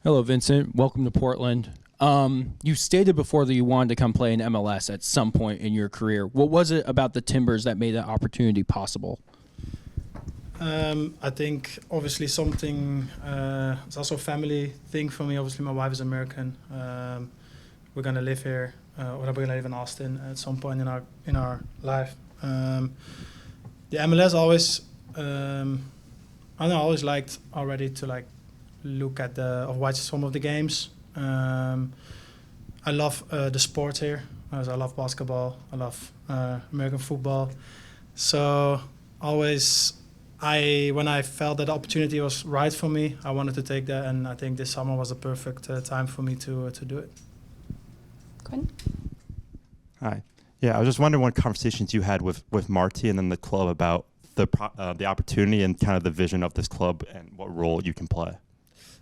Hello, Vincent. Welcome to Portland. You stated before that you wanted to come play in MLS at some point in your career. What was it about the Timbers that made that opportunity possible? I think obviously something, it's also a family thing for me. Obviously my wife is American. We're going to live here, or we're going to live in Austin at some point in our life. The MLS always, I always liked already to like look at or watch some of the games. I love the sport here. I love basketball. I love American football. So always, when I felt that the opportunity was right for me, I wanted to take that, and I think this summer was a perfect time for me to do it. Quinn? Hi. Yeah, I was just wondering what conversations you had with Marty and then the club about the opportunity and kind of the vision of this club and what role you can play.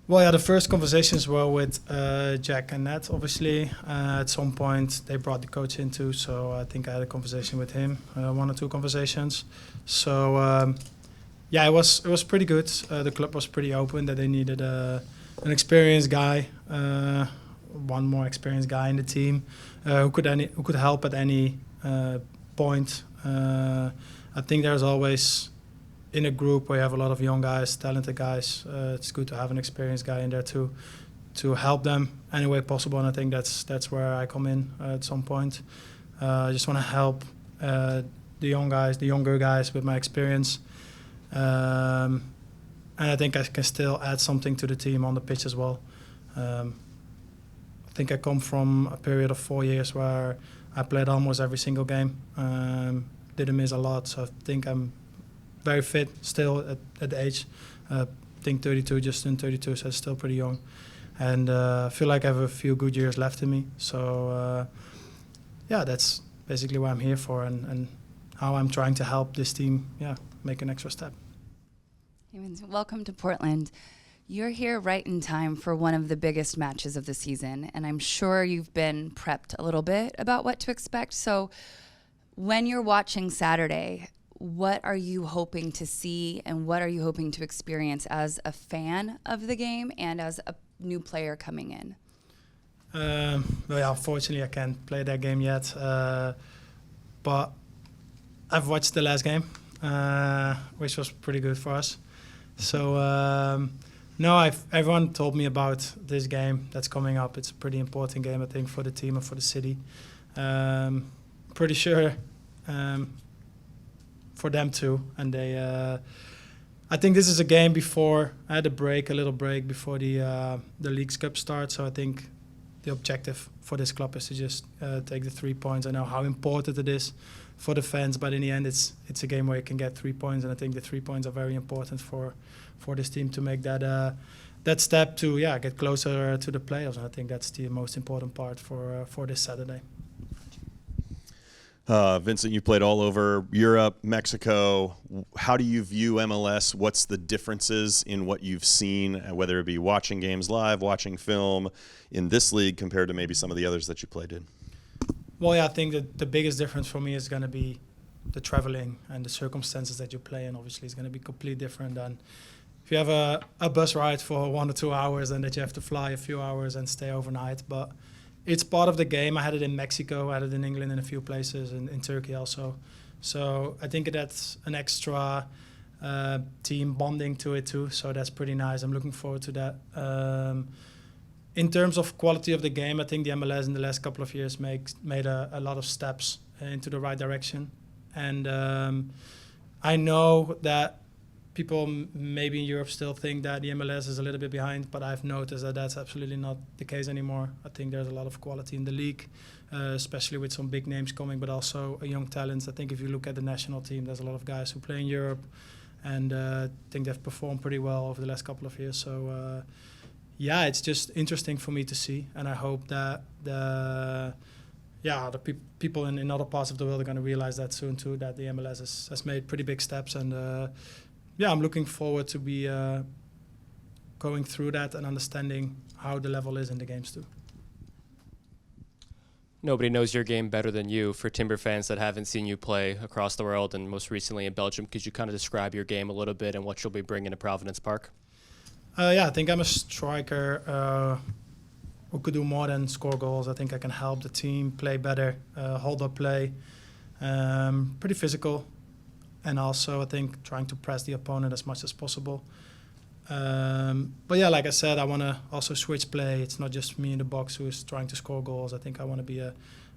Well, yeah, the first conversations were with Jack and Nat, obviously. At some point, they brought the coach in too, so I think I had a conversation with him, one or two conversations. So, yeah, it was pretty good. The club was pretty open that they needed an experienced guy, one more experienced guy in the team, who could help at any point. I think there's always, in a group where you have a lot of young guys, talented guys, it's good to have an experienced guy in there to help them any way possible. And I think that's where I come in at some point. I just want to help the younger guys with my experience. And I think I can still add something to the team on the pitch as well. I think I come from a period of 4 years where I played almost every single game. Didn't miss a lot, so I think I'm very fit still at the age. I think 32, just in 32, so it's still pretty young. And I feel like I have a few good years left in me. So, yeah, that's basically what I'm here for and how I'm trying to help this team, make an extra step. Welcome to Portland. You're here right in time for one of the biggest matches of the season, and I'm sure you've been prepped a little bit about what to expect. So when you're watching Saturday, what are you hoping to see and what are you hoping to experience as a fan of the game and as a new player coming in? Well, yeah, unfortunately, I can't play that game yet. But I've watched the last game, which was pretty good for us. So, no, everyone told me about this game that's coming up. It's a pretty important game, I think, for the team and for the city. Pretty sure for them too. And I think this is a game before I had a little break before the Leagues Cup starts. So I think the objective for this club is to just take the 3 points. I know how important it is for the fans, but in the end, it's a game where you can get 3 points, and I think the 3 points are very important for this team to make that step to get closer to the playoffs. And I think that's the most important part for this Saturday. Vincent, you played all over Europe, Mexico. How do you view MLS? What's the differences in what you've seen, whether it be watching games live, watching film in this league compared to maybe some of the others that you played in? Well, yeah, I think that the biggest difference for me is going to be the traveling and the circumstances that you play in. Obviously, it's going to be completely different than if you have a bus ride for 1 or 2 hours and that you have to fly a few hours and stay overnight. But it's part of the game. I had it in Mexico, I had it in England in a few places, and in Turkey also. So I think that's an extra team bonding to it too. So that's pretty nice. I'm looking forward to that. In terms of quality of the game, I think the MLS in the last couple of years made a lot of steps into the right direction. And I know that people maybe in Europe still think that the MLS is a little bit behind, but I've noticed that that's absolutely not the case anymore. I think there's a lot of quality in the league, especially with some big names coming, but also young talents. I think if you look at the national team, there's a lot of guys who play in Europe, and I think they've performed pretty well over the last couple of years. So, yeah, it's just interesting for me to see, and I hope that the people in other parts of the world are going to realize that soon too, that the MLS has made pretty big steps. And I'm looking forward to be going through that and understanding how the level is in the games too. Nobody knows your game better than you. For Timber fans that haven't seen you play across the world and most recently in Belgium, could you kind of describe your game a little bit and what you'll be bringing to Providence Park? Yeah, I think I'm a striker who could do more than score goals. I think I can help the team play better, hold up play, pretty physical, and also I think trying to press the opponent as much as possible. But yeah, like I said, I want to also switch play. It's not just me in the box who is trying to score goals. I think I want to be a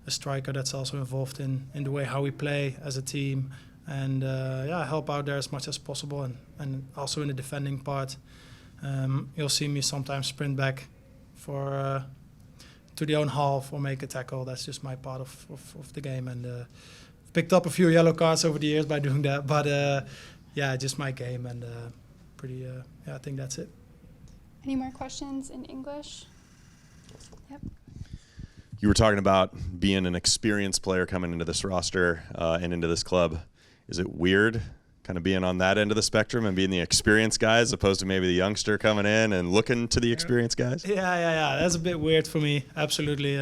striker that's also involved in the way how we play as a team, and yeah, help out there as much as possible, and also in the defending part. You'll see me sometimes sprint back for to the own half or make a tackle. That's just my part of the game, and picked up a few yellow cards over the years by doing that. But yeah, just my game, and pretty. Yeah, I think that's it. Any more questions in English? Yep. You were talking about being an experienced player coming into this roster and into this club. Is it weird kind of being on that end of the spectrum and being the experienced guy as opposed to maybe the youngster coming in and looking to the experienced guys? Yeah. That's a bit weird for me. Absolutely.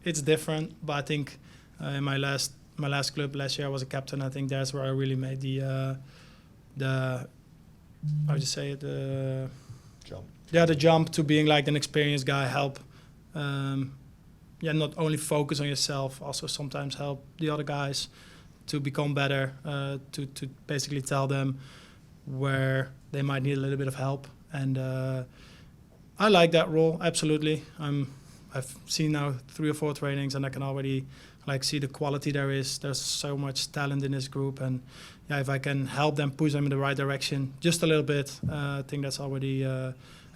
It's different, but I think in my last club last year I was a captain. I think that's where I really made the how would you say it? Jump. Yeah, the jump to being like an experienced guy. Help. Yeah, not only focus on yourself, also sometimes help the other guys to become better. To basically tell them where they might need a little bit of help, and I like that role absolutely. I've seen now 3 or 4 trainings, and I can already like see the quality there is. There's so much talent in this group, and yeah, if I can help them, push them in the right direction just a little bit, I think that's already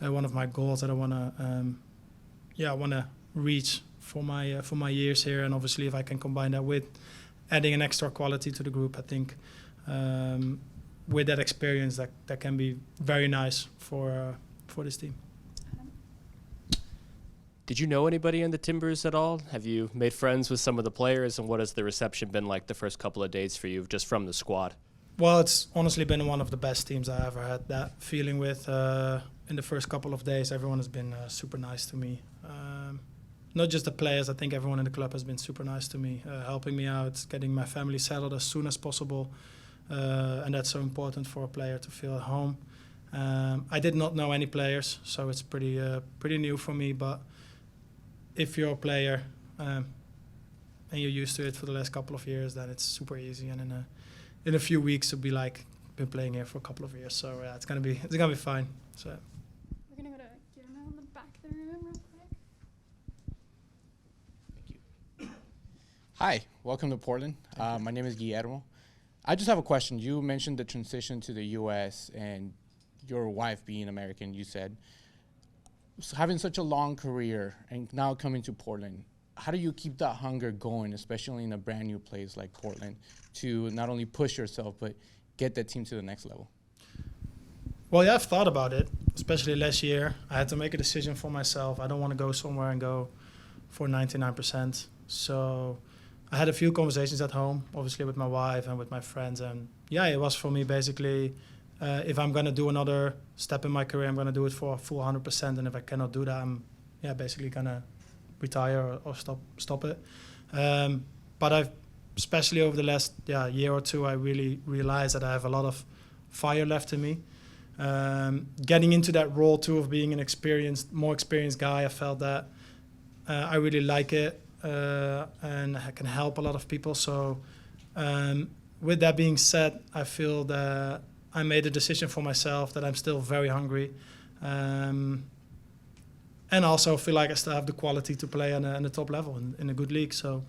one of my goals that I wanna reach for my years here. And obviously, if I can combine that with adding an extra quality to the group, I think with that experience, that can be very nice for this team. Did you know anybody in the Timbers at all? Have you made friends with some of the players, and what has the reception been like the first couple of days for you, just from the squad? Well, it's honestly been one of the best teams I ever had that feeling with. In the first couple of days, everyone has been super nice to me. Not just the players, I think everyone in the club has been super nice to me, helping me out, getting my family settled as soon as possible. And that's so important for a player to feel at home. I did not know any players, so it's pretty new for me, but if you're a player and you're used to it for the last couple of years, then it's super easy. And in a few weeks, it'll be like been playing here for a couple of years. So yeah, it's gonna be fine. So We're gonna go to Guillermo in the back of the room real quick. Hi, welcome to Portland. My name is Guillermo. I just have a question. You mentioned the transition to the U.S. and your wife being American, you said. So having such a long career and now coming to Portland, how do you keep that hunger going, especially in a brand new place like Portland, to not only push yourself, but get that team to the next level? well, yeah, I've thought about it, especially last year. I had to make a decision for myself. I don't want to go somewhere and go for 99%. So I had a few conversations at home, obviously with my wife and with my friends. And yeah, it was for me basically, if I'm going to do another step in my career, I'm going to do it for a full 100%. And if I cannot do that, I'm basically going to retire or stop it. But I've, especially over the last year or two, I really realized that I have a lot of fire left in me. Getting into that role too of being an more experienced guy, I felt that I really like it and I can help a lot of people. So with that being said, I feel that I made a decision for myself that I'm still very hungry, and also feel like I still have the quality to play on the top level in a good league. So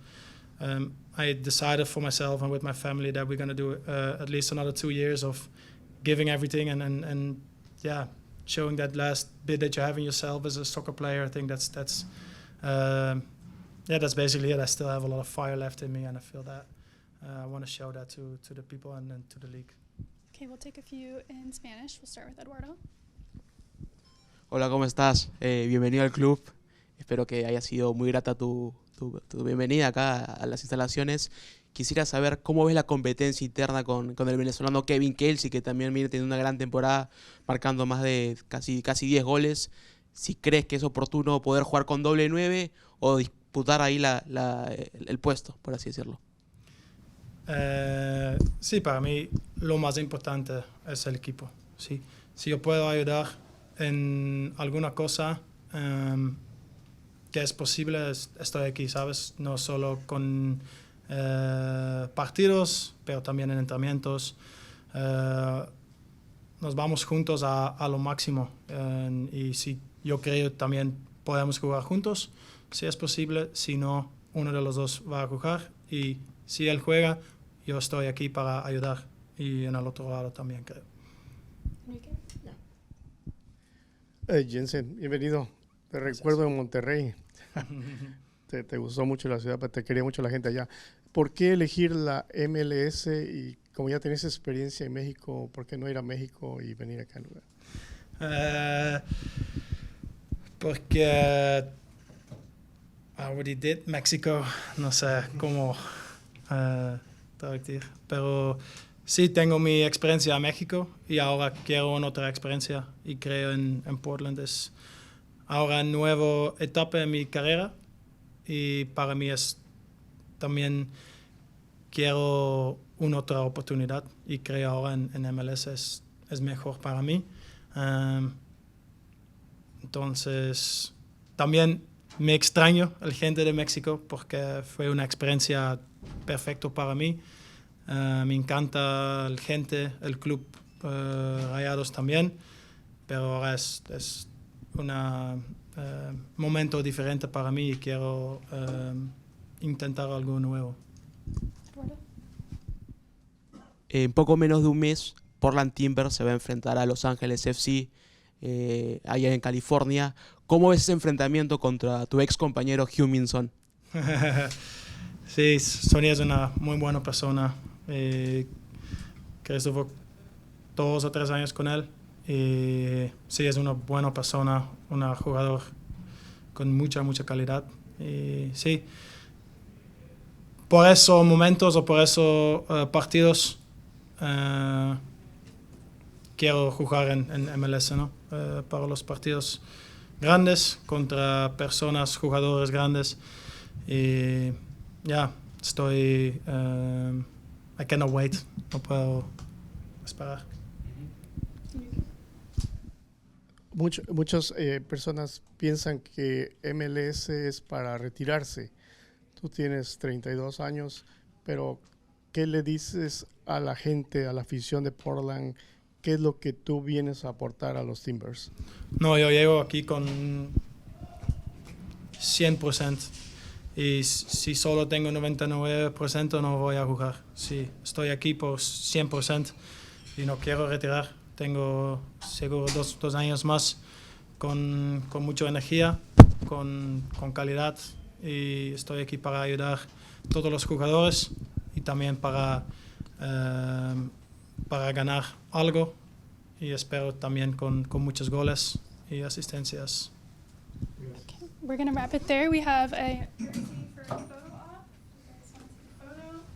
I decided for myself and with my family that we're going to do at least another 2 years of giving everything and showing that last bit that you have in yourself as a soccer player. I think that's basically it. I still have a lot of fire left in me, and I feel that I want to show that to the people and to the league. Okay, we'll take a few in Spanish. We'll start with Eduardo. Hola, ¿cómo estás? Bienvenido al club. Espero que haya sido muy grata tu bienvenida acá a las instalaciones. Quisiera saber cómo ves la competencia interna con el venezolano Kevin Kelsey, que también viene teniendo una gran temporada, marcando más de casi 10 goles. Si crees que es oportuno poder jugar con doble 9 o disputar ahí el puesto, por así decirlo. Sí, para mí lo más importante es el equipo. Sí. Si yo puedo ayudar en alguna cosa que es posible, estoy aquí, ¿sabes? No solo con partidos, pero también en entrenamientos. Nos vamos juntos a lo máximo. Y si yo creo también podemos jugar juntos, si es posible. Si no, uno de los dos va a jugar. Y si él juega, yo estoy aquí para ayudar. Y en el otro lado también, creo. Jensen, bienvenido. Te recuerdo en Monterrey. te gustó mucho la ciudad, pero te quería mucho la gente allá. ¿Por qué elegir la MLS y como ya tenés experiencia en México, por qué no ir a México y venir acá en lugar? Porque I already did México, no sé cómo traducir, pero sí tengo mi experiencia en México y ahora quiero una otra experiencia y creo en Portland. Es ahora una nueva etapa en mi carrera y para mí es también quiero una otra oportunidad y creo ahora en MLS es mejor para mí. Entonces también me extraño el gente de México porque fue una experiencia perfecta para mí. Me encanta la gente, el club Rayados también, pero ahora es un momento diferente para mí y quiero intentar algo nuevo. En poco menos de un mes, Portland Timbers se va a enfrentar a Los Ángeles FC allá en California. ¿Cómo ves ese enfrentamiento contra tu ex compañero Hugh Minson? Sí, Sonia es una muy buena persona. Creo que estuvo 2 o 3 años con él. Sí, es una buena persona, un jugador con mucha calidad. Sí, por esos momentos o por esos partidos quiero jugar en MLS, ¿no? Para los partidos grandes contra personas, jugadores grandes. Y ya, estoy... I cannot wait. No puedo esperar. Muchas personas piensan que MLS es para retirarse. Tú tienes 32 años, pero ¿qué le dices a la gente, a la afición de Portland? ¿Qué es lo que tú vienes a aportar a los Timbers? No, yo llego aquí con 100%. Y si solo tengo 99% no voy a jugar. Sí, estoy aquí por 100% y no quiero retirar. Tengo seguro 2 años más con mucha energía, con calidad y estoy aquí para ayudar a todos los jugadores y también para ganar algo y espero también con muchos goles y asistencias. We're going to wrap it there. We have a